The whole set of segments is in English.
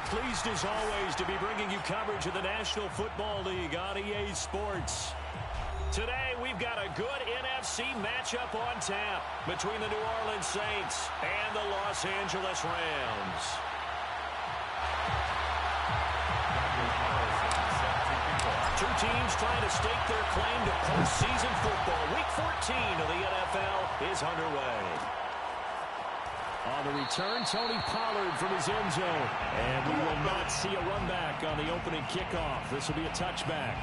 Pleased as always to be bringing you coverage of the National Football League on EA Sports. Today we've got a good NFC matchup on tap between the New Orleans Saints and the Los Angeles Rams. Two teams trying to stake their claim to postseason football. Week 14 of the NFL is underway. On the return, Tony Pollard from his end zone. And we will not see a run back on the opening kickoff. This will be a touchback.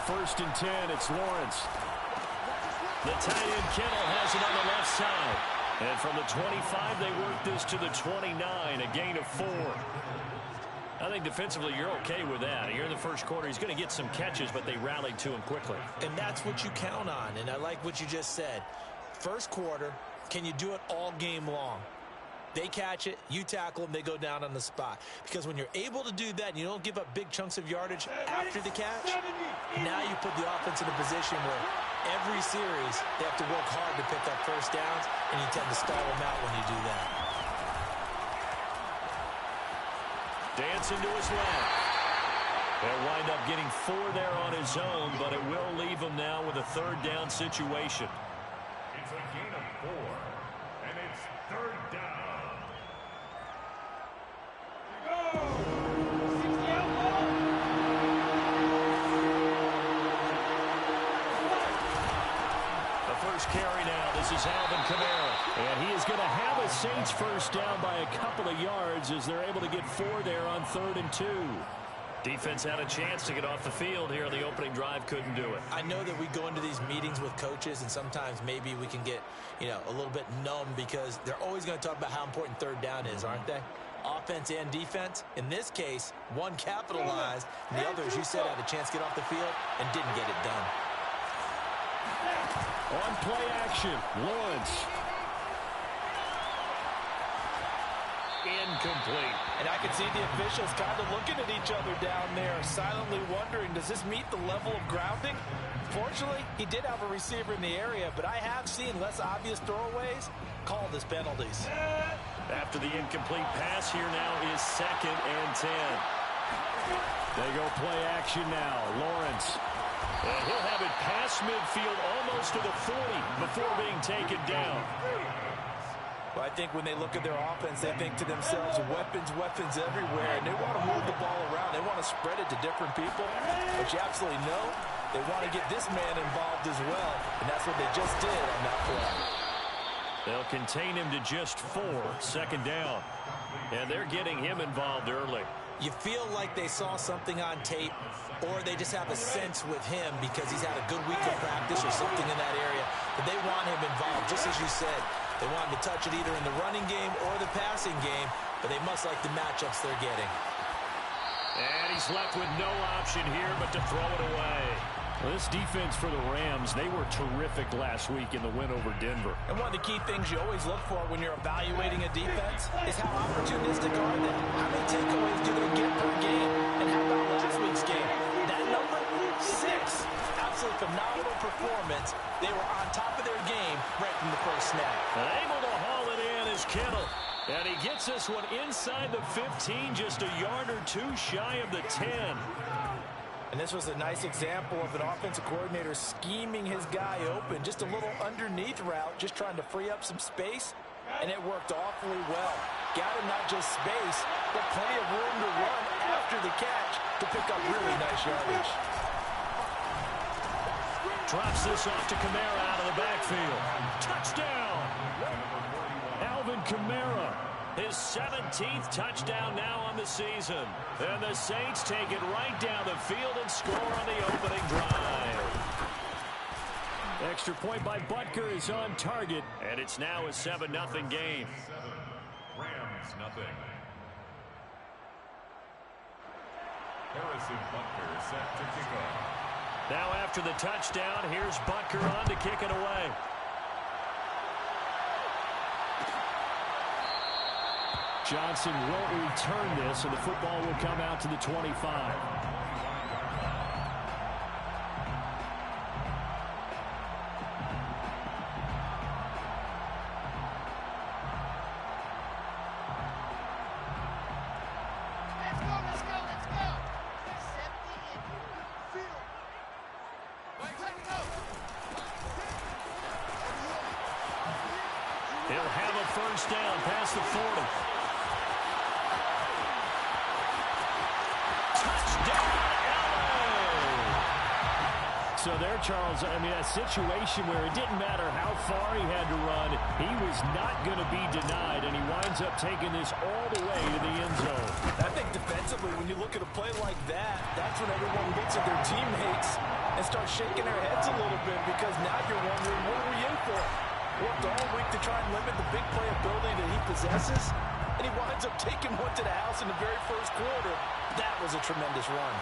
First and 10, it's Lawrence. The tight end Kittle has it on the left side. And from the 25, they work this to the 29, a gain of 4. I think defensively you're okay with that. Here in the first quarter, he's going to get some catches, but they rallied to him quickly. And that's what you count on, and I like what you just said. First quarter, can you do it all game long? They catch it, you tackle them, they go down on the spot. Because when you're able to do that and you don't give up big chunks of yardage after the catch, now you put the offense in a position where every series they have to work hard to pick up first downs, and you tend to stall them out when you do that. Dancing to his left. They'll wind up getting 4 there on his own, but it will leave him now with a third down situation. It's a gain of 4, and it's third down. Carry now. This is Alvin Kamara. And he is going to have a Saints first down by a couple of yards as they're able to get 4 there on 3rd and 2. Defense had a chance to get off the field here on the opening drive. Couldn't do it. I know that we go into these meetings with coaches, and sometimes maybe we can get, a little bit numb because they're always going to talk about how important third down is, aren't they? Offense and defense. In this case, one capitalized, and the other, as you said, had a chance to get off the field and didn't get it done. On play action, Lawrence. Incomplete. And I can see the officials kind of looking at each other down there, silently wondering, does this meet the level of grounding? Fortunately, he did have a receiver in the area, but I have seen less obvious throwaways called as penalties. After the incomplete pass, here now is 2nd and 10. They go play action now. Lawrence. And he'll have it past midfield almost to the 40 before being taken down. Well, I think when they look at their offense, they think to themselves, weapons everywhere, and they want to move the ball around. They want to spread it to different people. But you absolutely know they want to get this man involved as well, and that's what they just did on that play. They'll contain him to just 4, 2nd down. And they're getting him involved early. You feel like they saw something on tape, or they just have a sense with him because he's had a good week of practice or something in that area, but they want him involved, just as you said. They want him to touch it either in the running game or the passing game, but they must like the matchups they're getting. And he's left with no option here but to throw it away. Well, this defense for the Rams, they were terrific last week in the win over Denver. And one of the key things you always look for when you're evaluating a defense is how opportunistic are they? How many takeaways do they get per game? And how about last week's game? That number, 6. Absolutely phenomenal performance. They were on top of their game right from the first snap. And able to haul it in is Kittle. And he gets this one inside the 15, just a yard or 2 shy of the 10. And this was a nice example of an offensive coordinator scheming his guy open. Just a little underneath route, just trying to free up some space. And it worked awfully well. Got him not just space, but plenty of room to run after the catch to pick up really nice yardage. Drops this off to Kamara out of the backfield. Touchdown! Alvin Kamara. His 17th touchdown now on the season. And the Saints take it right down the field and score on the opening drive. Extra point by Butker is on target. And it's now a 7-0 game. Rams, nothing. Harrison Butker set to kick off. Now after the touchdown, here's Butker on to kick it away. Johnson won't return this, and the football will come out to the 25. He'll have a first down past the 40. Touchdown, LA! So there, Charles, I mean, a situation where it didn't matter how far he had to run, he was not going to be denied, and he winds up taking this all the way to the end zone. I think defensively, when you look at a play like that, that's when everyone looks at their teammates and starts shaking their heads a little bit, because now you're wondering, what were you in for? Worked all week to try and limit the big play ability that he possesses, and he winds up taking one to the house in the very first quarter. That was a tremendous run.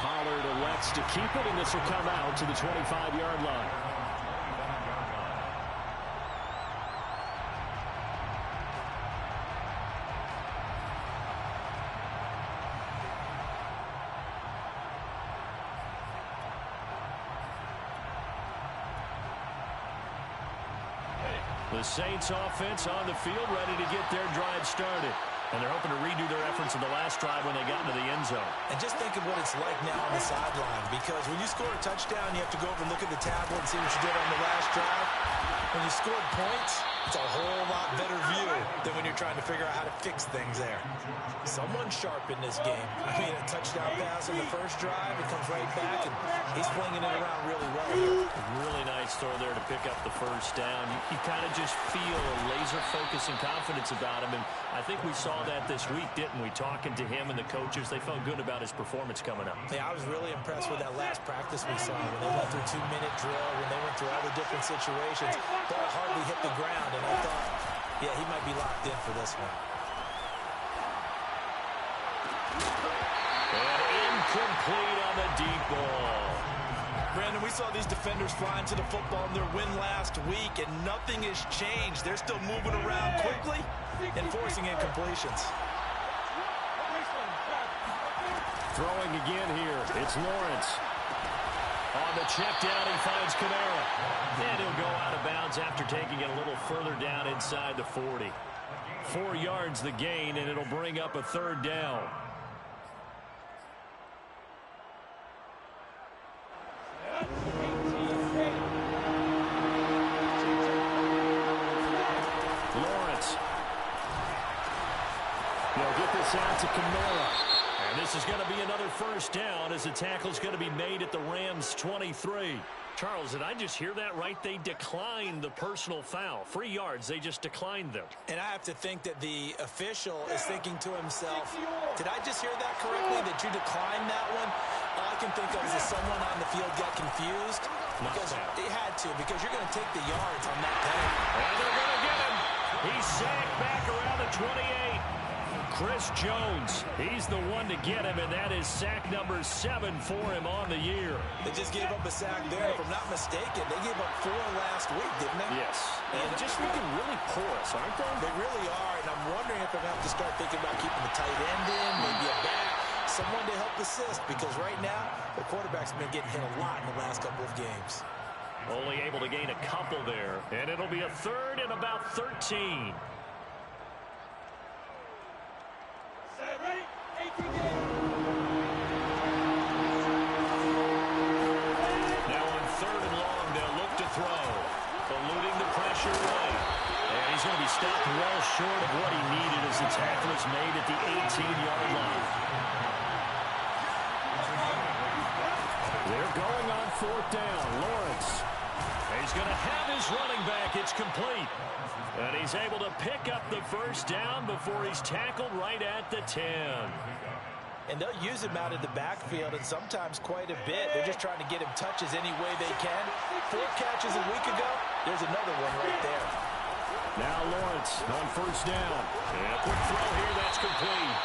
Pollard elects to keep it, and this will come out to the 25-yard line. The Saints offense on the field, ready to get their drive started. And they're hoping to redo their efforts in the last drive when they got into the end zone. And just think of what it's like now on the sideline, because when you score a touchdown, you have to go over and look at the tablet and see what you did on the last drive. When you scored points, it's a whole lot better view than when you're trying to figure out how to fix things there. Someone sharp in this game. I mean, a touchdown pass in the first drive, it comes right back, and he's flinging it around really well here. Really nice throw there to pick up the first down. You kind of just feel a laser focus and confidence about him, and I think we saw that this week, didn't we? Talking to him and the coaches, they felt good about his performance coming up. Yeah, I was really impressed with that last practice we saw when they went through 2-minute drill, when they went through all the different situations. Ball hardly hit the ground, and I thought, yeah, he might be locked in for this one. And incomplete on the deep ball. Brandon, we saw these defenders flying to the football in their win last week, and nothing has changed. They're still moving around quickly and forcing incompletions. Throwing again here. It's Lawrence. On the check down, he finds Kamara. And he'll go out of bounds after taking it a little further down inside the 40. 4 yards the gain, and it'll bring up a third down. Lawrence. They'll get this out to Kamara. And this is going to be another first down as the tackle's going to be made at the Rams' 23. Charles, did I just hear that right? They declined the personal foul. 3 yards, they just declined them. And I have to think that the official is thinking to himself, did I just hear that correctly, that you declined that one? All I can think of is that someone on the field got confused. Because it had to, because you're going to take the yards on that penalty. And they're going to get him. He's sacked back around the 28. Chris Jones, he's the one to get him, and that is sack number 7 for him on the year. They just gave up a sack there. If I'm not mistaken, they gave up 4 last week, didn't they? Yes. And just looking really porous, aren't they? They really are, and I'm wondering if they're going to have to start thinking about keeping the tight end in, maybe a back, someone to help assist, because right now, the quarterback's been getting hit a lot in the last couple of games. Only able to gain a couple there, and it'll be a third and about 13. Now on 3rd and long, they'll look to throw. Eluding the pressure right. And he's going to be stopped well short of what he needed as the tackle is made at the 18-yard line. They're going on 4th down. Lawrence. He's going to have his running back. It's complete. And he's able to pick up the first down before he's tackled right at the 10. And they'll use him out of the backfield, and sometimes quite a bit. They're just trying to get him touches any way they can. 4 catches a week ago. There's another one right there. Now Lawrence on 1st down. And a quick throw here. That's complete.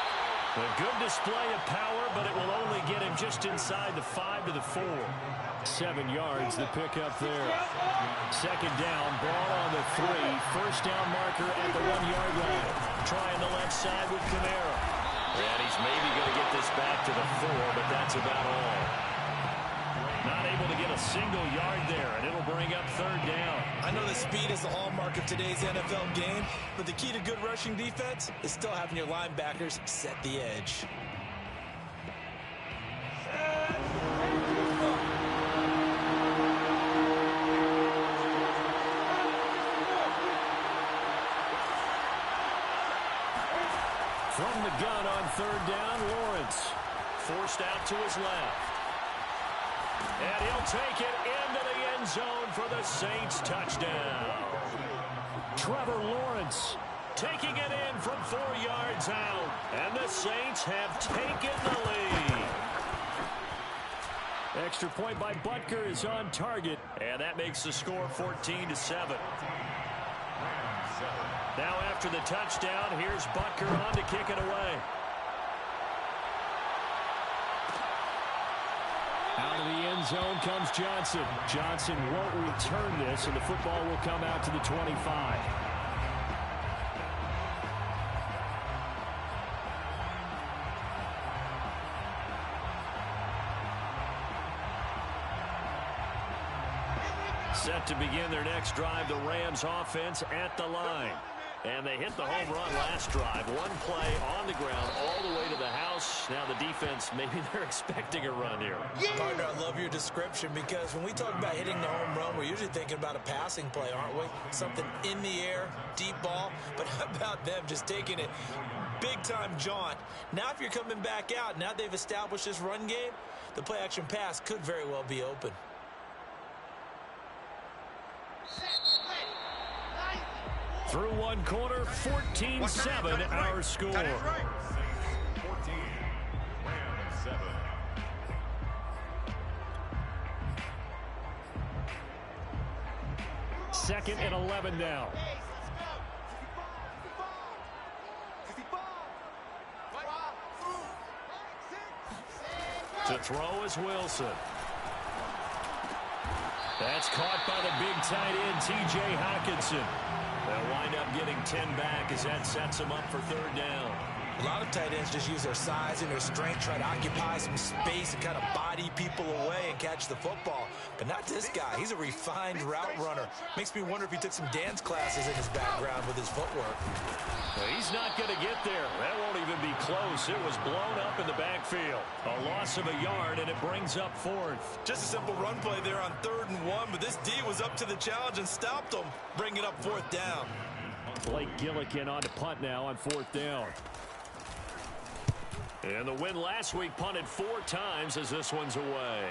A good display of power, but it will only get him just inside the 5 to the 4. 7 yards, the pickup there. Second down, ball on the 3. First down marker at the 1-yard line. Trying the left side with Kamara. And he's maybe going to get this back to the 4, but that's about all. Not able to get a single yard there, and it'll bring up third down. I know that speed is the hallmark of today's NFL game, but the key to good rushing defense is still having your linebackers set the edge. From the gun on third down, Lawrence. Forced out to his left. And he'll take it into the end zone for the Saints touchdown. Trevor Lawrence taking it in from 4 yards out. And the Saints have taken the lead. Extra point by Butker is on target. And that makes the score 14-7. Now after the touchdown, here's Butker on to kick it away. Out of the end zone comes Johnson. Johnson won't return this, and the football will come out to the 25. Set to begin their next drive, the Rams offense at the line. And they hit the home run last drive. One play on the ground all the way to the house. Now the defense, maybe they're expecting a run here. Partner, I love your description because when we talk about hitting the home run, we're usually thinking about a passing play, aren't we? Something in the air, deep ball. But how about them just taking it big-time jaunt? Now if you're coming back out, now they've established this run game, the play-action pass could very well be open. Through one quarter, 14-7 our score. 14, Rams 7. Second and 11 now. To throw is Wilson. That's caught by the big tight end, T.J. Hockenson. They'll wind up getting 10 back as that sets them up for third down. A lot of tight ends just use their size and their strength, try to occupy some space and kind of body people away and catch the football. But not this guy. He's a refined route runner. Makes me wonder if he took some dance classes in his background with his footwork. Well, he's not going to get there. That won't even be close. It was blown up in the backfield. A loss of a yard, and it brings up fourth. Just a simple run play there on 3rd and 1, but this D was up to the challenge and stopped him, bringing up 4th down. Blake Gillikin on to punt now on 4th down. And the win last week punted 4 times as this one's away.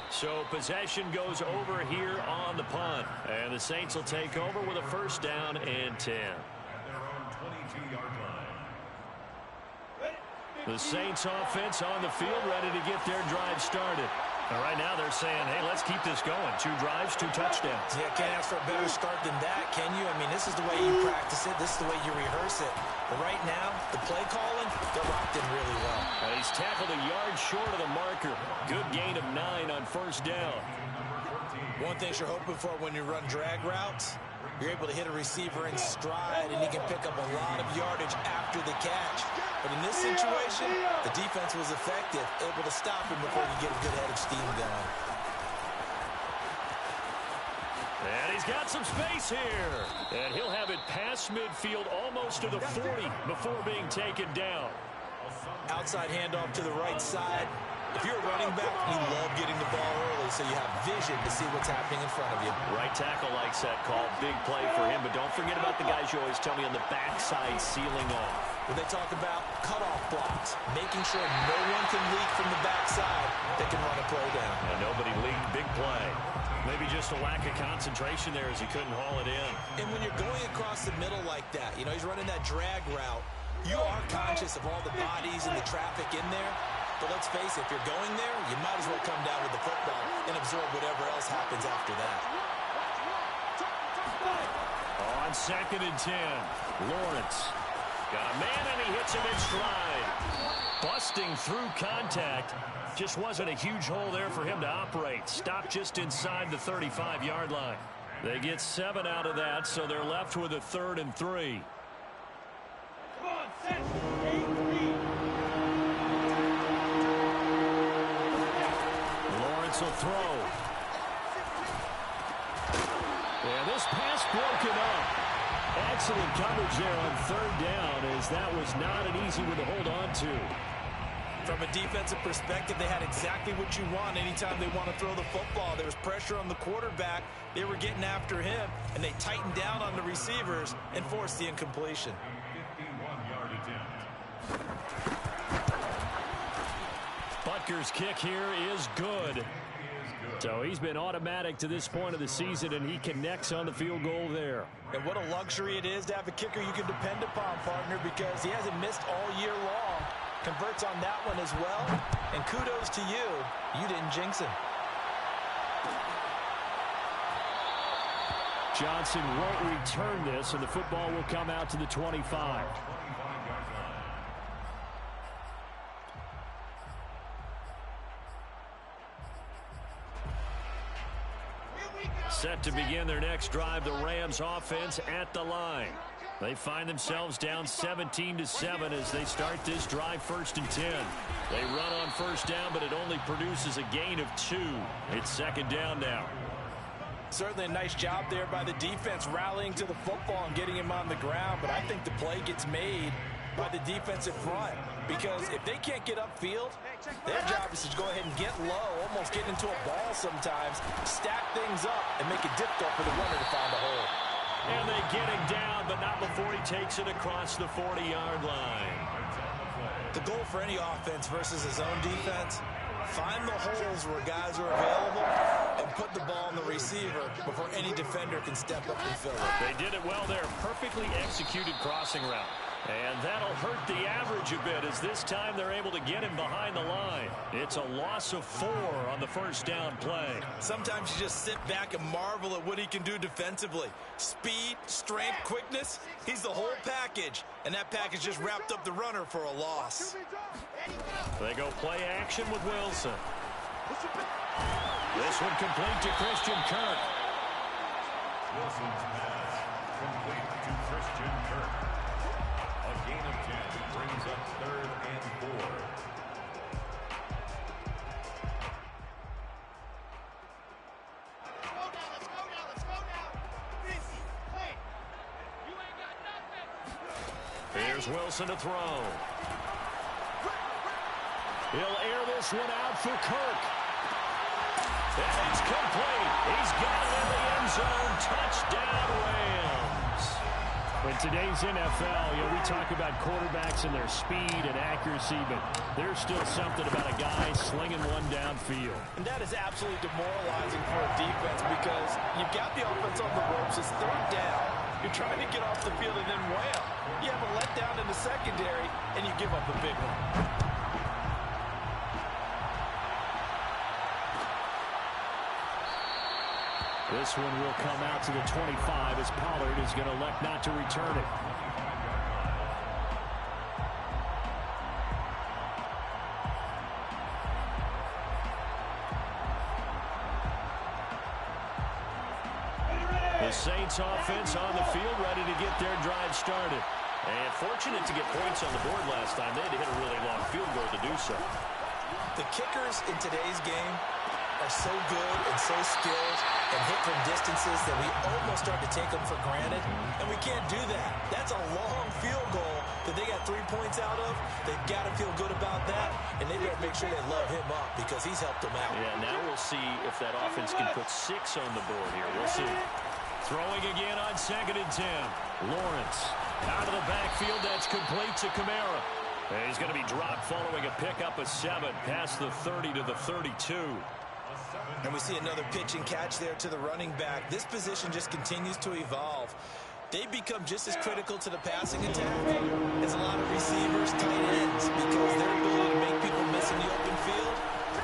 So possession goes over here on the punt. And the Saints will take over with a first down and 10. At their own 22-yard line. The Saints offense on the field ready to get their drive started. And right now they're saying, hey, let's keep this going. 2 drives, 2 touchdowns. Yeah, can't ask for a better start than that, can you? I mean, this is the way you practice it. This is the way you rehearse it. But right now, the play calling, they're locked in really well. And he's tackled a yard short of the marker. Good gain of 9 on first down. One thing you're hoping for when you run drag routes, you're able to hit a receiver in stride, and he can pick up a lot of yardage after the catch. But in this situation, the defense was effective, able to stop him before he get a good head of steam going. And he's got some space here. And he'll have it past midfield almost to the 40 before being taken down. Outside handoff to the right side. If you're a running back, you love getting the ball early so you have vision to see what's happening in front of you. Right tackle likes that call. Big play for him. But don't forget about the guys you always tell me on the backside sealing off. When they talk about cutoff blocks, making sure no one can leak from the backside that can run a play down. And nobody leaked. Big play. Maybe just a lack of concentration there as he couldn't haul it in. And when you're going across the middle like that, you know, he's running that drag route, you are conscious of all the bodies and the traffic in there. But let's face it, if you're going there, you might as well come down with the football and absorb whatever else happens after that. On 2nd and 10, Lawrence. Got a man, and he hits him in stride. Busting through contact. Just wasn't a huge hole there for him to operate. Stopped just inside the 35-yard line. They get 7 out of that, so they're left with a 3rd and 3. Come on, set. 8-3. Lawrence will throw. Yeah, this pass broken up. Excellent coverage there on 3rd down, as that was not an easy one to hold on to. From a defensive perspective, they had exactly what you want anytime they want to throw the football. There was pressure on the quarterback. They were getting after him, and they tightened down on the receivers and forced the incompletion. 51-yard attempt. Butker's kick here is good. So he's been automatic to this point of the season, and he connects on the field goal there. And what a luxury it is to have a kicker you can depend upon, partner, because he hasn't missed all year long. Converts on that one as well. And kudos to you. You didn't jinx him. Johnson won't return this, and the football will come out to the 25. Set to begin their next drive, the Rams offense at the line. They find themselves down 17-7 as they start this drive 1st and 10. They run on 1st down, but it only produces a gain of 2. It's 2nd down now. Certainly a nice job there by the defense rallying to the football and getting him on the ground, but I think the play gets made by the defensive front, because if they can't get upfield, their job is to go ahead and get low, almost get into a ball sometimes, stack things up, and make it difficult for the runner to find a hole. And they get him down, but not before he takes it across the 40-yard line. The goal for any offense versus his own defense, find the holes where guys are available and put the ball in the receiver before any defender can step up and fill it. They did it well there. Perfectly executed crossing route. And that'll hurt the average a bit, as this time they're able to get him behind the line. It's a loss of 4 on the 1st down play. Sometimes you just sit back and marvel at what he can do defensively. Speed, strength, quickness, he's the whole package. And that package just wrapped up the runner for a loss. They go play action with Wilson. This one complete to Christian Kirk. Wilson's pass complete to Christian Kirk. A gain of 10 brings up 3rd and 4. Let's go now. Busy. Play. You ain't got nothing. Here's Wilson to throw. He'll air this one out for Kirk. And it's complete. He's got it in the end zone. Touchdown, Rams. In today's NFL, we talk about quarterbacks and their speed and accuracy, but there's still something about a guy slinging one downfield. And that is absolutely demoralizing for a defense, because you've got the offense on the ropes. It's 3rd down. You're trying to get off the field, and then wham, you have a letdown in the secondary, and you give up a big one. This one will come out to the 25 as Pollard is going to elect not to return it. The Saints offense on the field, ready to get their drive started. And fortunate to get points on the board last time. They had to hit a really long field goal to do so. The kickers in today's game are so good and so skilled and hit from distances that we almost start to take them for granted, and we can't do that. That's a long field goal that they got 3 points out of. They've got to feel good about that, and they better make sure they love him up, because he's helped them out. Yeah, now we'll see if that offense can put 6 on the board here. We'll see. Throwing again on 2nd and 10. Lawrence out of the backfield. That's complete to Kamara. And he's going to be dropped following a pickup of 7 past the 30 to the 32. And we see another pitch and catch there to the running back. This position just continues to evolve. They become just as critical to the passing attack as a lot of receivers, tight ends, because their ability to make people miss in the open field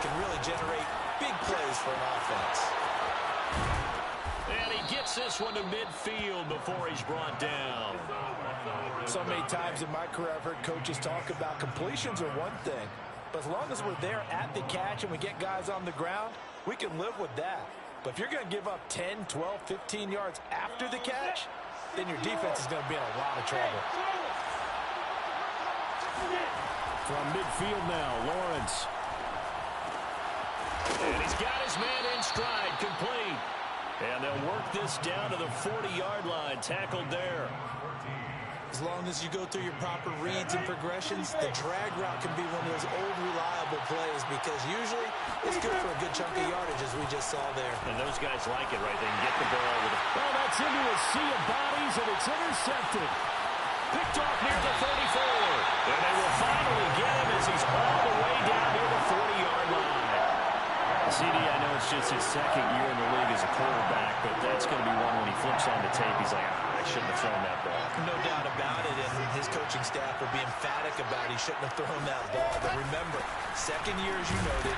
can really generate big plays for an offense. And he gets this one to midfield before he's brought down. So many times in my career I've heard coaches talk about completions are one thing, but as long as we're there at the catch and we get guys on the ground, we can live with that. But if you're going to give up 10, 12, 15 yards after the catch, then your defense is going to be in a lot of trouble. From midfield now, Lawrence. And he's got his man in stride, complete. And they'll work this down to the 40-yard line, tackled there. As long as you go through your proper reads and progressions, the drag route can be one of those old reliable plays because usually it's good for a good chunk of yardage, as we just saw there. And those guys like it, right? They can get the ball with it. Oh, that's into a sea of bodies, and it's intercepted. Picked off near the 34. And they will finally get him as he's all the way down near the 40-yard line. CD, I know it's just his second year in the league as a quarterback, but that's going to be one when he flips on the tape. He's like, I shouldn't have thrown that ball. No doubt about it, and his coaching staff will be emphatic about he shouldn't have thrown that ball. But remember, second year, as you noted,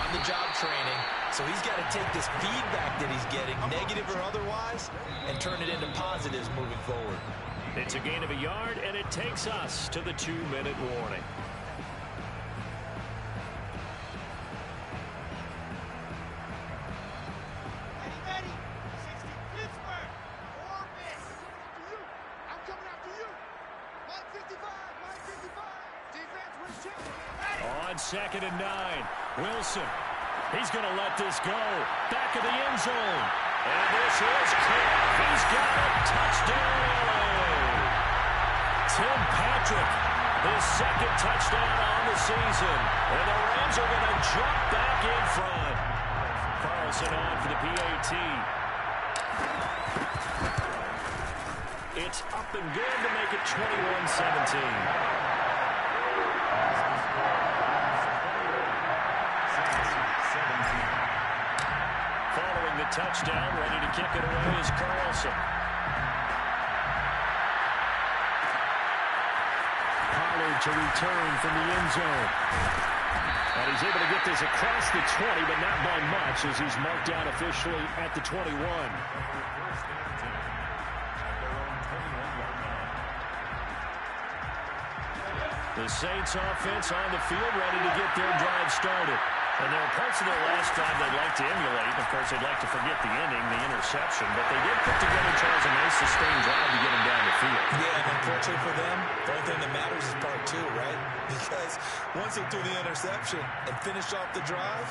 on-the-job training, so he's got to take this feedback that he's getting, negative or otherwise, and turn it into positives moving forward. It's a gain of a yard, and it takes us to the 2-minute warning. On 2nd and 9, Wilson. He's going to let this go. Back of the end zone. And this is clear. He's got it. Touchdown. Tim Patrick, his second touchdown on the season. And the Rams are going to jump back in front. Carlson on for the PAT. It's up and good to make it 21-17. Following the touchdown, ready to kick it away is Carlson. Pollard to return from the end zone. And he's able to get this across the 20, but not by much as he's marked down officially at the 21. The Saints offense on the field ready to get their drive started. And there are parts of their last drive they'd like to emulate. Of course, they'd like to forget the ending, the interception. But they did put together, Charles, a nice sustained drive to get them down the field. Yeah, and unfortunately for them, the only thing that matters is part 2, right? Because once they threw the interception and finished off the drive,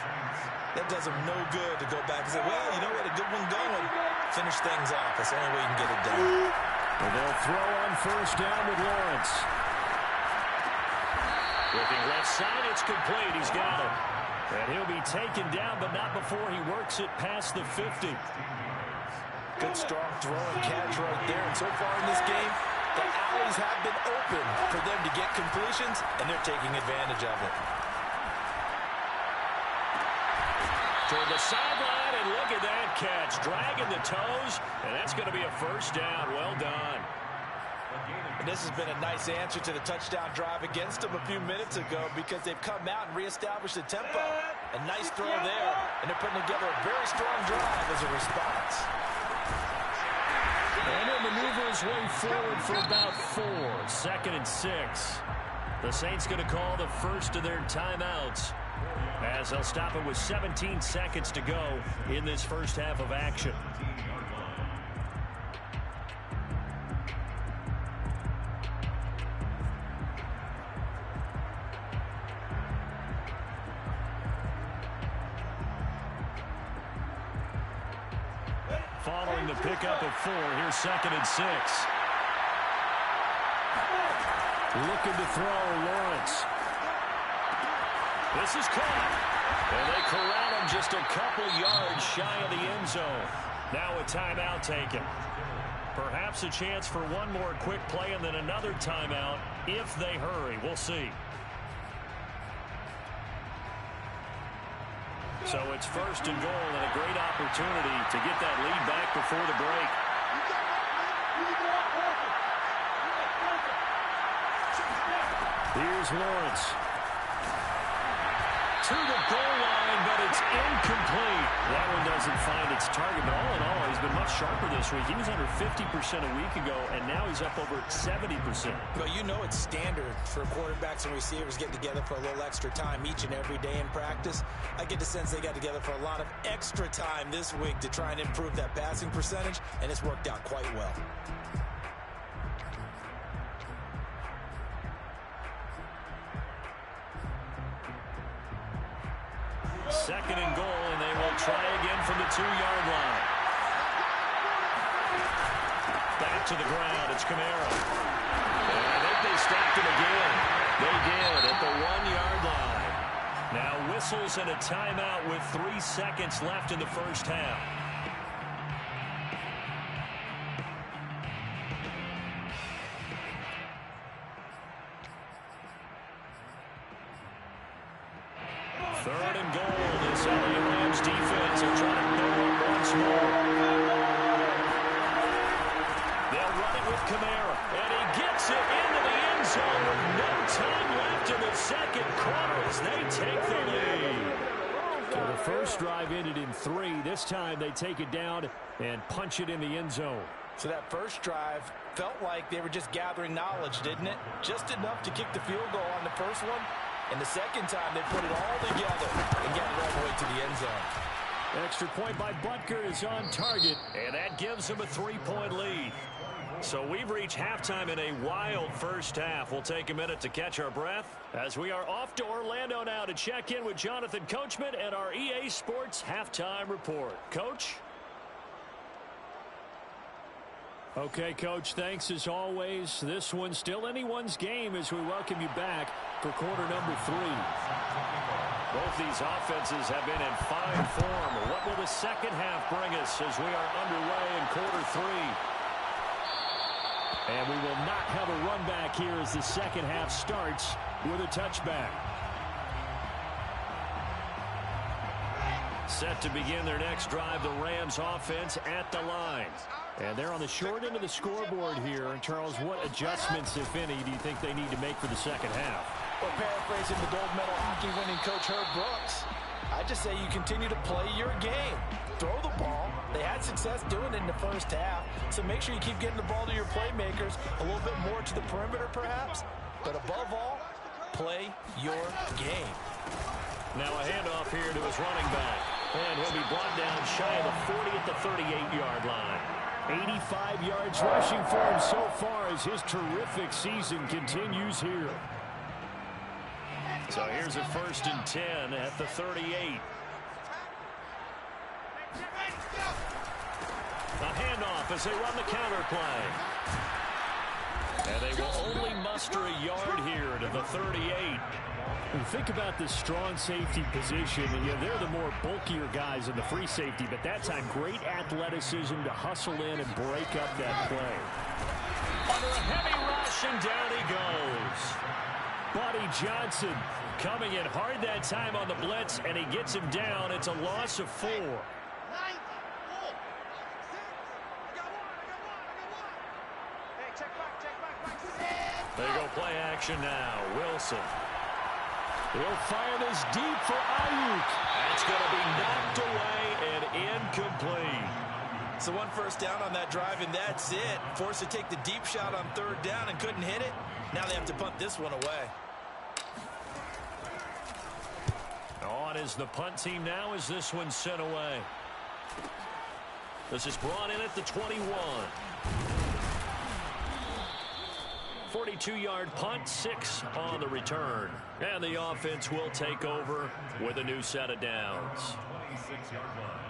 that does them no good to go back and say, well, you know what, a good one going. Finish things off. That's the only way you can get it done. Well, they'll throw on first down with Lawrence. Looking left side, it's complete. He's got it. And he'll be taken down, but not before he works it past the 50. Good, strong throw and catch right there. And so far in this game, the alleys have been open for them to get completions, and they're taking advantage of it. Toward the sideline, and look at that catch. Dragging the toes, and that's going to be a first down. Well done. And this has been a nice answer to the touchdown drive against them a few minutes ago because they've come out and reestablished the tempo. A nice throw there, and they're putting together a very strong drive as a response. And he'll maneuver his way forward for about 4. 2nd and 6. The Saints going to call the first of their timeouts as they'll stop it with 17 seconds to go in this first half of action. Following the pickup of 4, here's 2nd and 6. Looking to throw, Lawrence. This is caught. And they corral him just a couple yards shy of the end zone. Now a timeout taken. Perhaps a chance for one more quick play and then another timeout if they hurry. We'll see. So it's first and goal and a great opportunity to get that lead back before the break. Here's Lawrence. To the goal line, but it's incomplete. That one doesn't find its target, but all in all, he's been much sharper this week. He was under 50% a week ago, and now he's up over 70%. Well, you know it's standard for quarterbacks and receivers getting together for a little extra time each and every day in practice. I get the sense they got together for a lot of extra time this week to try and improve that passing percentage, and it's worked out quite well. Second and goal, and they will try again from the 2-yard line. Back to the ground. It's Kamara. And I think they stopped him again. They did at the 1-yard line. Now whistles and a timeout with 3 seconds left in the first half. Third and goal. This LA Rams defense will try to go up once more. They'll run it with Kamara, and he gets it into the end zone with no time left in the second quarter as they take the lead. So the first drive ended in 3. This time they take it down and punch it in the end zone. So that first drive felt like they were just gathering knowledge, didn't it? Just enough to kick the field goal on the first one. And the second time, they put it all together and get it all the way to the end zone. Extra point by Butker is on target, and that gives them a 3-point lead. So we've reached halftime in a wild first half. We'll take a minute to catch our breath as we are off to Orlando now to check in with Jonathan Coachman and our EA Sports Halftime Report. Coach? Okay, Coach, thanks as always. This one's still anyone's game as we welcome you back for quarter number 3. Both these offenses have been in fine form. What will the second half bring us as we are underway in quarter 3? And we will not have a run back here as the second half starts with a touchback. Set to begin their next drive, the Rams offense at the line. And they're on the short end of the scoreboard here. And, Charles, what adjustments, if any, do you think they need to make for the second half? Well, paraphrasing the gold medal hockey winning coach Herb Brooks, I just say you continue to play your game. Throw the ball. They had success doing it in the first half. So make sure you keep getting the ball to your playmakers, a little bit more to the perimeter perhaps. But above all, play your game. Now a handoff here to his running back. And he'll be brought down shy of the 40 at the 38-yard line. 85 yards rushing for him so far as his terrific season continues here. So here's a 1st and 10 at the 38. A handoff as they run the counter play. And they will only muster a yard here to the 38. And think about this strong safety position. Yeah, they're the more bulkier guys in the free safety, but that time great athleticism to hustle in and break up that play. Under a heavy rush, and down he goes. Buddy Johnson coming in hard that time on the blitz, and he gets him down. It's a loss of 4. They go play action now. Wilson. He'll fire this deep for Ayuk. That's going to be knocked away and incomplete. So 1 first down on that drive, and that's it. Forced to take the deep shot on 3rd down and couldn't hit it. Now they have to punt this one away. On is the punt team now as this one's sent away. This is brought in at the 21. 42-yard punt, 6 on the return. And the offense will take over with a new set of downs. 26-yard line.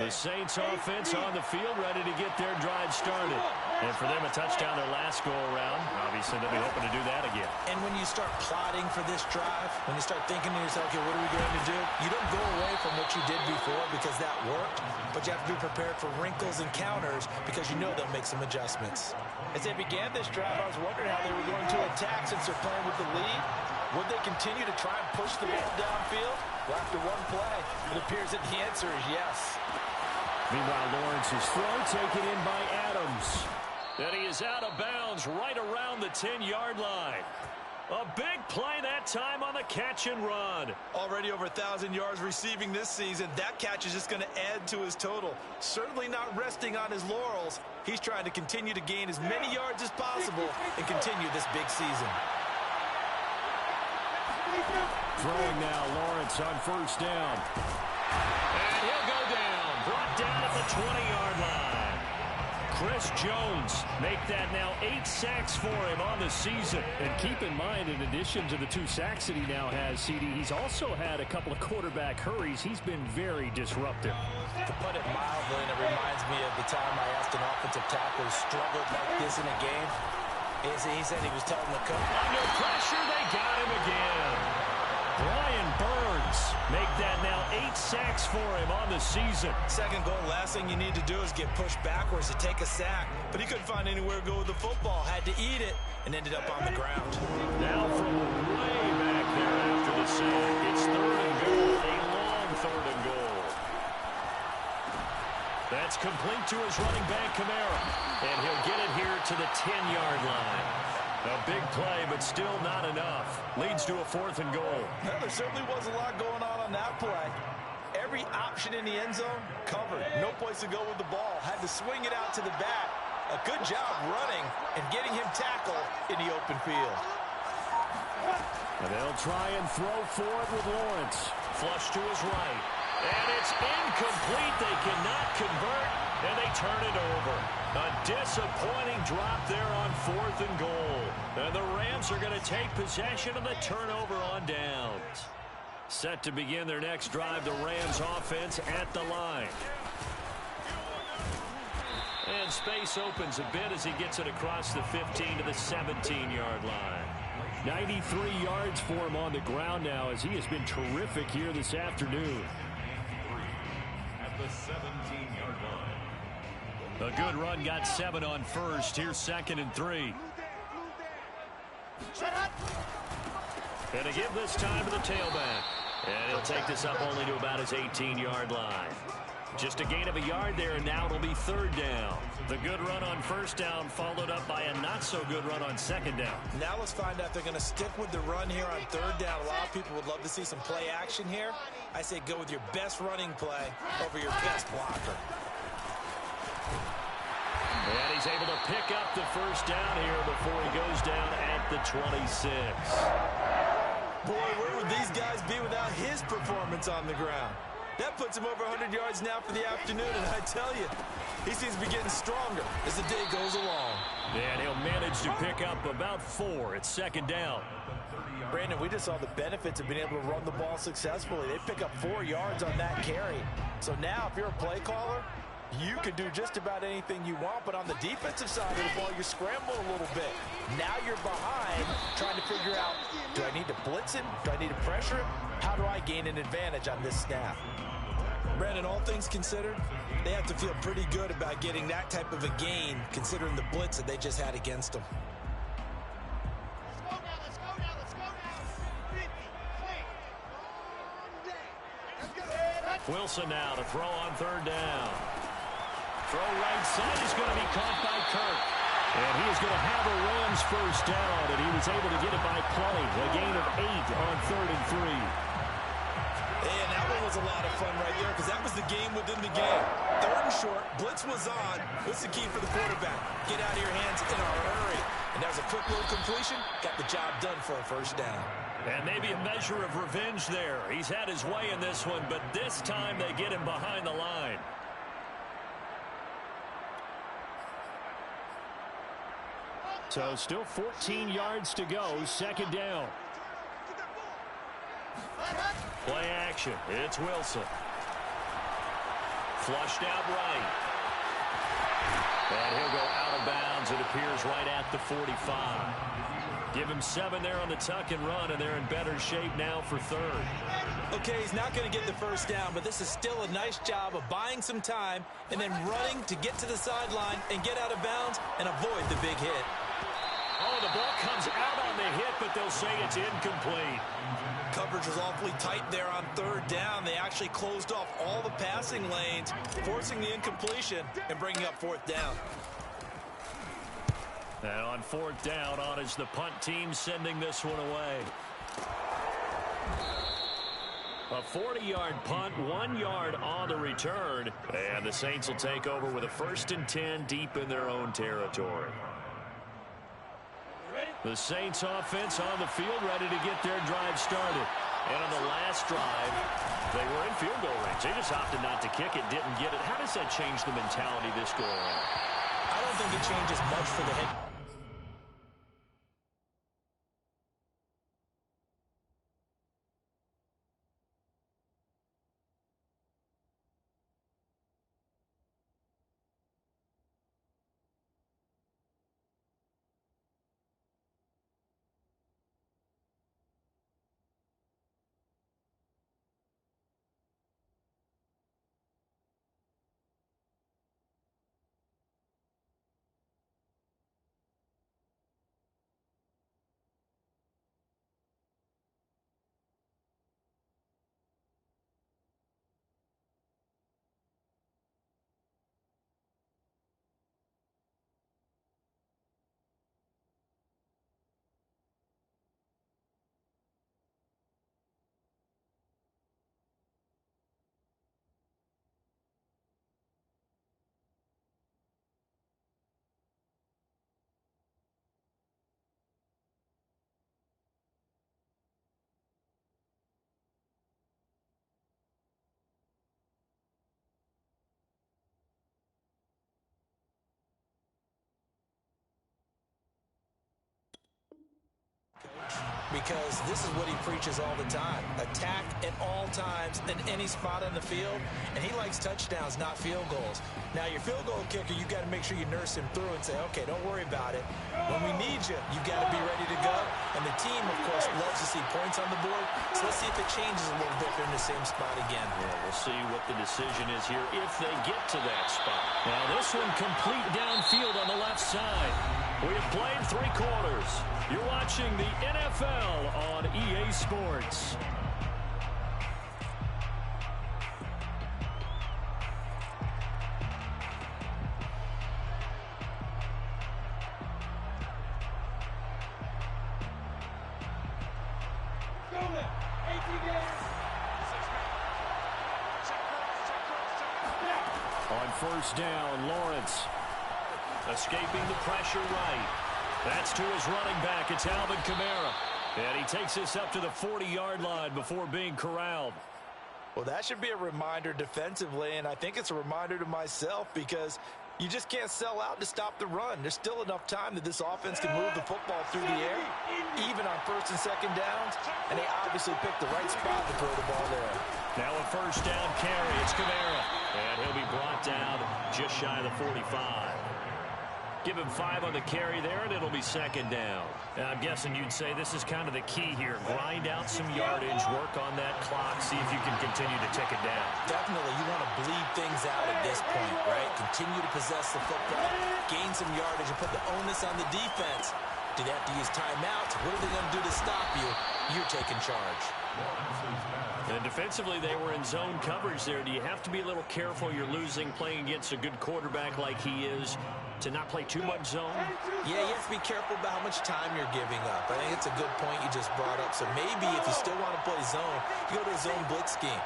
The Saints offense on the field ready to get their drive started. And for them, a touchdown their last go-around. Obviously, they'll be hoping to do that again. And when you start plotting for this drive, when you start thinking to yourself, okay, what are we going to do? You don't go away from what you did before because that worked, but you have to be prepared for wrinkles and counters because you know they'll make some adjustments. As they began this drive, I was wondering how they were going to attack since they're playing with the lead. Would they continue to try and push the ball downfield? Well, after one play, it appears that the answer is yes. Meanwhile, Lawrence's throw taken in by Adams. And he is out of bounds right around the 10-yard line. A big play that time on the catch and run. Already over 1,000 yards receiving this season. That catch is just going to add to his total. Certainly not resting on his laurels. He's trying to continue to gain as many yards as possible and continue this big season. Throwing now, Lawrence on first down. And he'll go down. Brought down at the 20-yard line. Chris Jones make that now 8 sacks for him on the season. And keep in mind, in addition to the 2 sacks that he now has, CD, he's also had a couple of quarterback hurries. He's been very disruptive. To put it mildly, and it reminds me of the time I asked an offensive tackle who struggled like this in a game. He said he was telling the coach, under pressure, they got him again. Brian Burns make that now 8 sacks for him on the season. Second goal, last thing you need to do is get pushed backwards to take a sack. But he couldn't find anywhere to go with the football. Had to eat it and ended up on the ground. Now from way back there after the sack, it's 3rd and goal, a long 3rd and goal. That's complete to his running back, Kamara. And he'll get it here to the 10-yard line. A big play, but still not enough. Leads to a 4th and goal. Well, there certainly was a lot going on that play. Every option in the end zone covered. No place to go with the ball. Had to swing it out to the back. A good job running and getting him tackled in the open field. And they'll try and throw for it with Lawrence. Flush to his right. And it's incomplete. They cannot convert, and they turn it over. A disappointing drop there on 4th and goal. And the Rams are going to take possession of the turnover on downs. Set to begin their next drive, the Rams offense at the line. And space opens a bit as he gets it across the 15 to the 17-yard line. 93 yards for him on the ground now as he has been terrific here this afternoon. At the 17-yard line. A good run, got 7 on first. Here's 2nd and 3. And a give this time to the tailback. And he'll take this up only to about his 18-yard line. Just a gain of a yard there, and now it'll be 3rd down. The good run on 1st down followed up by a not-so-good run on 2nd down. Now let's find out if they're going to stick with the run here on 3rd down. A lot of people would love to see some play action here. I say go with your best running play over your best blocker. And he's able to pick up the 1st down here before he goes down at the 26. Boy, where would these guys be without his performance on the ground? That puts him over 100 yards now for the afternoon, and I tell you, he seems to be getting stronger as the day goes along. And he'll manage to pick up about 4 at 2nd down. Brandon, we just saw the benefits of being able to run the ball successfully. They pick up 4 yards on that carry. So now, if you're a play caller, you can do just about anything you want, but on the defensive side of the ball, you're scrambling a little bit. Now you're behind, trying to figure out, do I need to blitz him? Do I need to pressure him? How do I gain an advantage on this snap? Brandon, all things considered, they have to feel pretty good about getting that type of a gain, considering the blitz that they just had against them. Let's go now, let's go now. 50, clean. Wilson now to throw on 3rd down. Throw right side is going to be caught by Kirk. And he is going to have a Rams 1st down, and he was able to get it by play. A gain of 8 on 3rd and 3. And that one was a lot of fun right there because that was the game within the game. 3rd and short, blitz was on. What's the key for the quarterback? Get out of your hands in a hurry. And that was a quick little completion. Got the job done for a 1st down. And maybe a measure of revenge there. He's had his way in this one, but this time they get him behind the line. So still 14 yards to go, 2nd down. Play action. It's Wilson. Flushed out right. And he'll go out of bounds. It appears right at the 45. Give him 7 there on the tuck and run, and they're in better shape now for 3rd. Okay, he's not going to get the 1st down, but this is still a nice job of buying some time and then running to get to the sideline and get out of bounds and avoid the big hit. Oh, the ball comes out on the hit, but they'll say it's incomplete. Coverage was awfully tight there on 3rd down. They actually closed off all the passing lanes, forcing the incompletion and bringing up 4th down. And on fourth down, on is the punt team sending this one away. A 40-yard punt, 1 yard on the return. And the Saints will take over with a 1st and 10 deep in their own territory. The Saints offense on the field, ready to get their drive started. And on the last drive, they were in field goal range. They just opted not to kick it, didn't get it. How does that change the mentality this go around? I don't think it changes much for the head. Because this is what he preaches all the time. Attack at all times in any spot on the field. And he likes touchdowns, not field goals. Now, your field goal kicker, you got to make sure you nurse him through and say, okay, don't worry about it. When we need you, you got to be ready to go. And the team, of course, loves to see points on the board. So let's see if it changes a little bit. They're in the same spot again. Yeah, we'll see what the decision is here if they get to that spot. Now, this one complete downfield on the left side. We have played 3 quarters. You're watching the NFL on EA Sports. On first down, Lawrence escaping the pressure right. That's to his running back. It's Alvin Kamara. And he takes this up to the 40-yard line before being corralled. Well, that should be a reminder defensively, and I think it's a reminder to myself because you just can't sell out to stop the run. There's still enough time that this offense can move the football through the air, even on 1st and 2nd downs, and they obviously picked the right spot to throw the ball there. Now a first down carry. It's Kamara. And he'll be brought down just shy of the 45. Give him 5 on the carry there, and it'll be 2nd down. And I'm guessing you'd say this is kind of the key here. Grind out some yardage, work on that clock, see if you can continue to tick it down. Definitely, you want to bleed things out at this point, right? Continue to possess the football, gain some yardage, and put the onus on the defense. Do they have to use timeouts? What are they going to do to stop you? You're taking charge. And defensively, they were in zone coverage there. Do you have to be a little careful? You're losing, playing against a good quarterback like he is, to not play too much zone? Yeah, you have to be careful about how much time you're giving up. I think it's a good point you just brought up. So maybe if you still want to play zone, you go to a zone blitz scheme.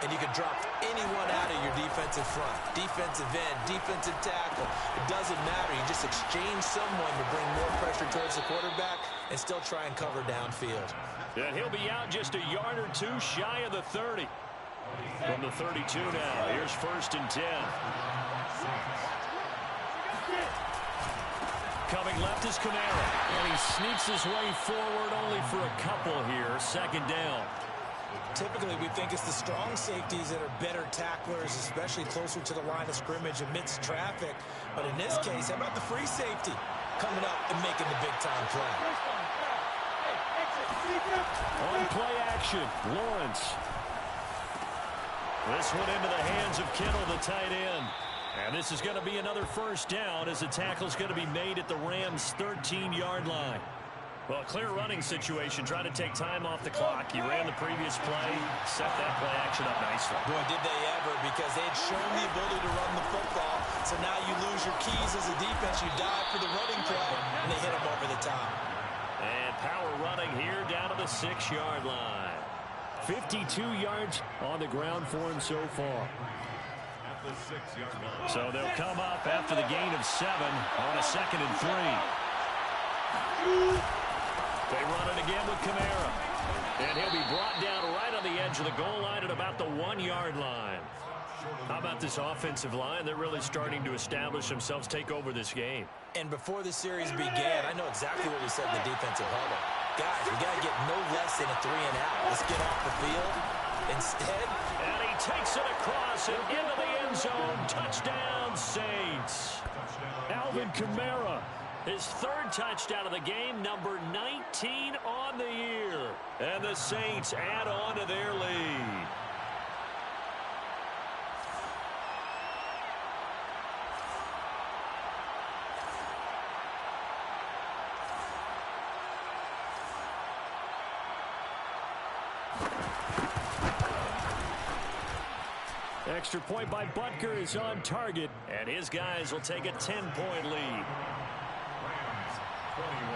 And you can drop anyone out of your defensive front. Defensive end, defensive tackle. It doesn't matter. You just exchange someone to bring more pressure towards the quarterback and still try and cover downfield. And he'll be out just a yard or 2 shy of the 30. From the 32 now, here's 1st and 10. Coming left is Kamara. And he sneaks his way forward only for a couple here. 2nd down. Typically, we think it's the strong safeties that are better tacklers, especially closer to the line of scrimmage amidst traffic. But in this case, how about the free safety coming up and making the big-time play? On play action, Lawrence. This one into the hands of Kittle, the tight end. And this is going to be another 1st down as the tackle's going to be made at the Rams' 13-yard line. Well, clear running situation, trying to take time off the clock. You ran the previous play, set that play action up nicely. Boy, did they ever, because they had shown the ability to run the football. So now you lose your keys as a defense. You dive for the running play, and top. And power running here down to the 6-yard line. 52 yards on the ground for him so far. At the 6-yard line. So they'll come up after the gain of 7 on a 2nd and 3. They run it again with Kamara. And he'll be brought down right on the edge of the goal line at about the 1-yard line. How about this offensive line? They're really starting to establish themselves, take over this game. And before the series began, I know exactly what we said in the defensive huddle. Guys, we got to get no less than a 3-and-out. Let's get off the field. Instead, and he takes it across and into the end zone. Touchdown, Saints. Alvin Kamara, his 3rd touchdown of the game, number 19 on the year. And the Saints add on to their lead. Extra point by Butker is on target, and his guys will take a 10-point lead.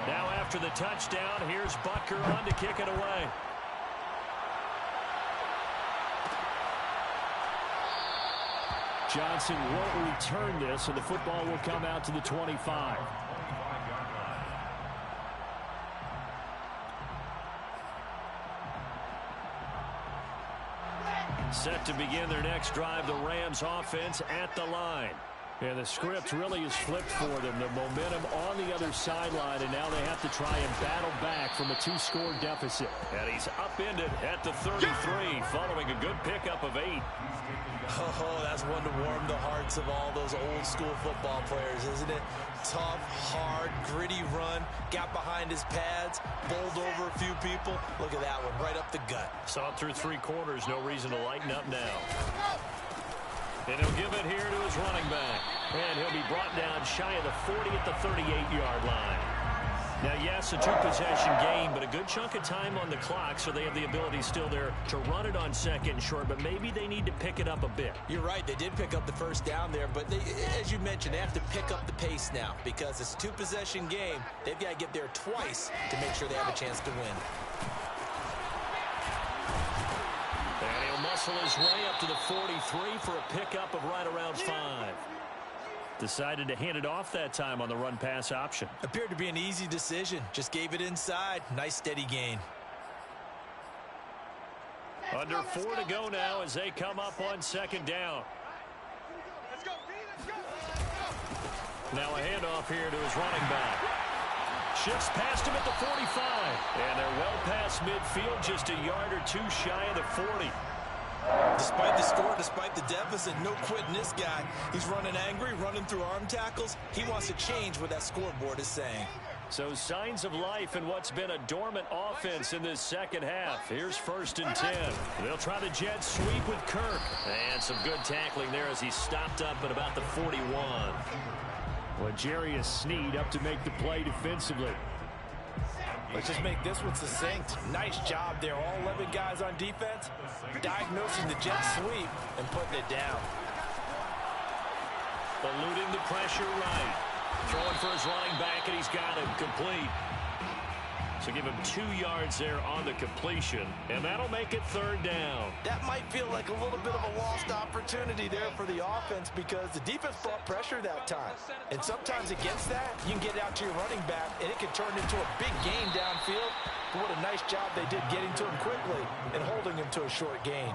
Now after the touchdown, here's Butker on to kick it away. Johnson won't return this, and the football will come out to the 25. Set to begin their next drive, the Rams offense at the line. And the script really is flipped for them. The momentum on the other sideline, and now they have to try and battle back from a 2-score deficit. And he's upended at the 33 following a good pickup of 8. Oh, that's one to warm the hearts of all those old school football players, isn't it? Tough, hard, gritty run, got behind his pads, bowled over a few people. Look at that one, right up the gut. Saw it through 3 quarters, no reason to lighten up now. And he'll give it here to his running back. And he'll be brought down shy of the 40 at the 38-yard line. Now, yes, a 2-possession game, but a good chunk of time on the clock, so they have the ability still there to run it on 2nd and short, but maybe they need to pick it up a bit. You're right. They did pick up the 1st down there, but they, as you mentioned, they have to pick up the pace now because it's a 2-possession game. They've got to get there twice to make sure they have a chance to win. And he'll muscle his way up to the 43 for a pickup of right around 5. Decided to hand it off that time on the run-pass option. Appeared to be an easy decision. Just gave it inside. Nice steady gain. Under 4 to go now as they come up on 2nd down. Let's go, let's go. Now a handoff here to his running back. Shifts past him at the 45. And they're well past midfield, just a yard or 2 shy of the 40. Despite the score, despite the deficit, no quitting this guy. He's running angry, running through arm tackles. He wants to change what that scoreboard is saying. So signs of life in what's been a dormant offense in this 2nd half. Here's 1st and 10. They'll try the jet sweep with Kirk. And some good tackling there as he stopped up at about the 41. Well, Jarius Sneed up to make the play defensively. Let's just make this one succinct. Nice job there. All 11 guys on defense diagnosing the jet sweep and putting it down. Eluding the pressure right. Throwing for his running back, and he's got him complete. So give him 2 yards there on the completion, and that'll make it 3rd down. That might feel like a little bit of a lost opportunity there for the offense because the defense brought pressure that time. And sometimes against that, you can get out to your running back, and it can turn into a big gain downfield. But what a nice job they did getting to him quickly and holding him to a short gain.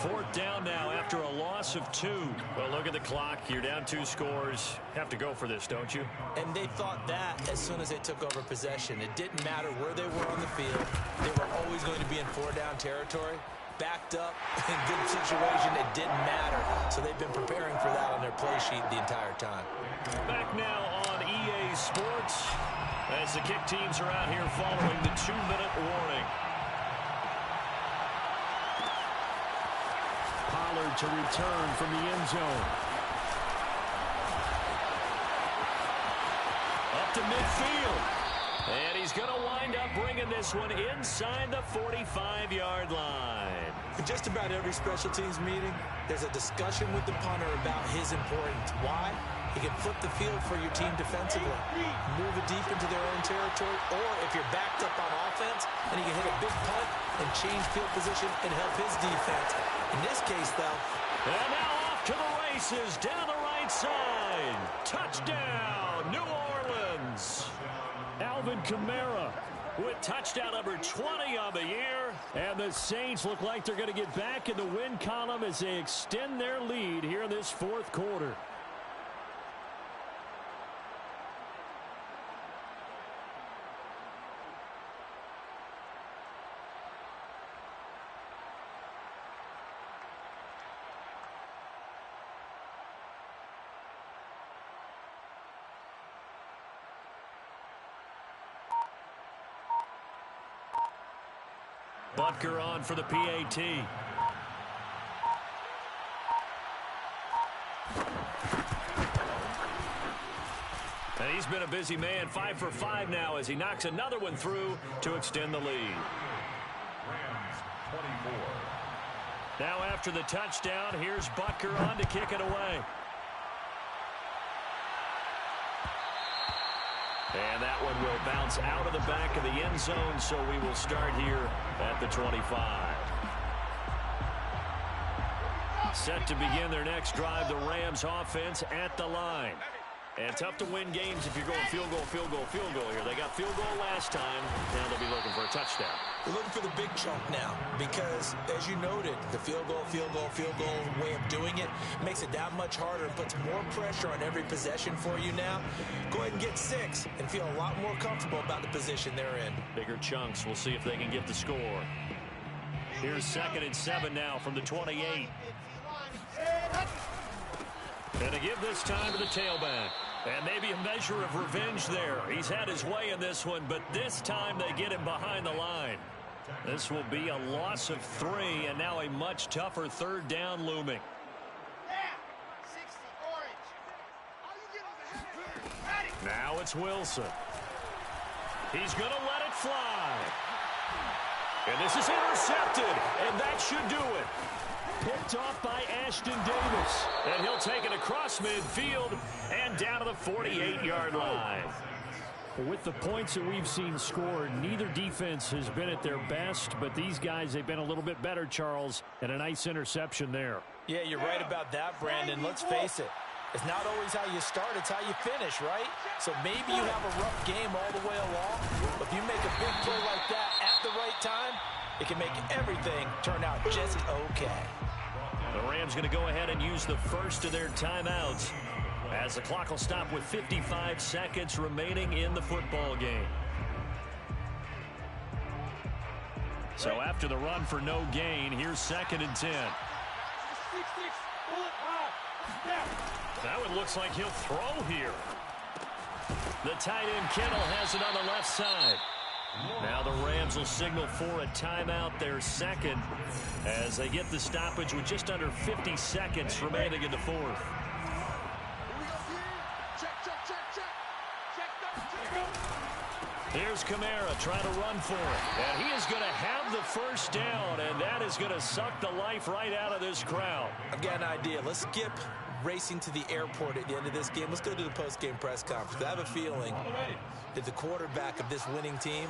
4th down now after a loss of 2. Well, look at the clock. You're down 2 scores. Have to go for this, don't you? And they thought that as soon as they took over possession. It didn't matter where they were on the field. They were always going to be in 4-down territory. Backed up, in good situation, it didn't matter. So they've been preparing for that on their play sheet the entire time. Back now on EA Sports as the kick teams are out here following the 2-minute warning. Pollard to return from the end zone. Up to midfield. And he's going to wind up bringing this one inside the 45-yard line. In just about every special teams meeting, there's a discussion with the punter about his importance. Why? You can flip the field for your team defensively, move it deep into their own territory, or if you're backed up on offense, then you can hit a big punt and change field position and help his defense. In this case, though. And now off to the races down the right side. Touchdown, New Orleans. Alvin Kamara with touchdown number 20 on the year. And the Saints look like they're going to get back in the win column as they extend their lead here in this fourth quarter. Butker on for the PAT. And he's been a busy man, 5 for 5 now as he knocks another one through to extend the lead. Rams 24. Now after the touchdown, here's Butker on to kick it away. And that one will bounce out of the back of the end zone, so we will start here at the 25. Set to begin their next drive, the Rams offense at the line. And tough to win games if you're going field goal, field goal, field goal here. They got field goal last time. Now they'll be looking for a touchdown. We're looking for the big chunk now because, as you noted, the field goal way of doing it makes it that much harder and puts more pressure on every possession for you now. Go ahead and get 6 and feel a lot more comfortable about the position they're in. Bigger chunks. We'll see if they can get the score. Here's 2nd and 7 now from the 28. And to give this time to the tailback. And maybe a measure of revenge there. He's had his way in this one, but this time they get him behind the line. This will be a loss of 3, and now a much tougher 3rd down looming. Now it's Wilson. He's going to let it fly. And this is intercepted, and that should do it. Picked off by Ashton Davis. And he'll take it across midfield and down to the 48-yard line. With the points that we've seen scored, neither defense has been at their best, but these guys, they've been a little bit better, Charles, and a nice interception there. Yeah, you're right about that, Brandon. Let's face it. It's not always how you start, it's how you finish, right? So maybe you have a rough game all the way along, but if you make a big play like that at the right time, it can make everything turn out just okay. The Rams going to go ahead and use the first of their timeouts as the clock will stop with 55 seconds remaining in the football game. So after the run for no gain, here's 2nd and 10. That one looks like he'll throw here. The tight end Kittle has it on the left side. Now the Rams will signal for a timeout, their 2nd, as they get the stoppage with just under 50 seconds remaining in the 4th. Here's Kamara trying to run for it. And he is going to have the first down, and that is going to suck the life right out of this crowd. I've got an idea. Let's skip racing to the airport at the end of this game. Let's go to the post-game press conference. I have a feeling that the quarterback of this winning team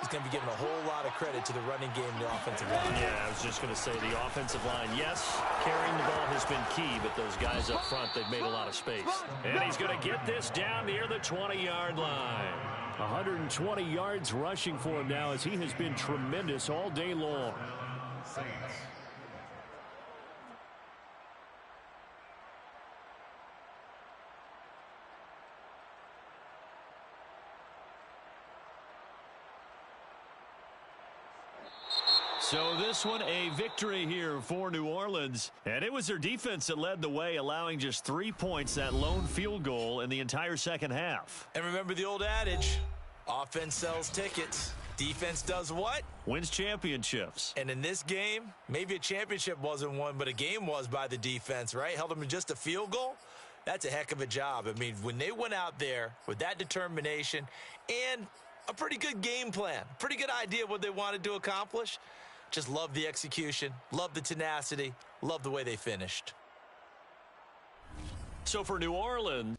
is going to be given a whole lot of credit to the running game and the offensive line. Yeah, I was just going to say the offensive line, yes, carrying the ball has been key, but those guys up front, they've made a lot of space. And he's going to get this down near the 20-yard line. 120 yards rushing for him now as he has been tremendous all day long. So this one a victory here for New Orleans. And it was their defense that led the way, allowing just 3 points, that lone field goal in the entire second half. And remember the old adage, offense sells tickets. Defense does what? Wins championships. And in this game, maybe a championship wasn't won, but a game was by the defense, right? Held them to just a field goal. That's a heck of a job. I mean, when they went out there with that determination and a pretty good game plan, pretty good idea what they wanted to accomplish, just love the execution, love the tenacity, love the way they finished. So for New Orleans,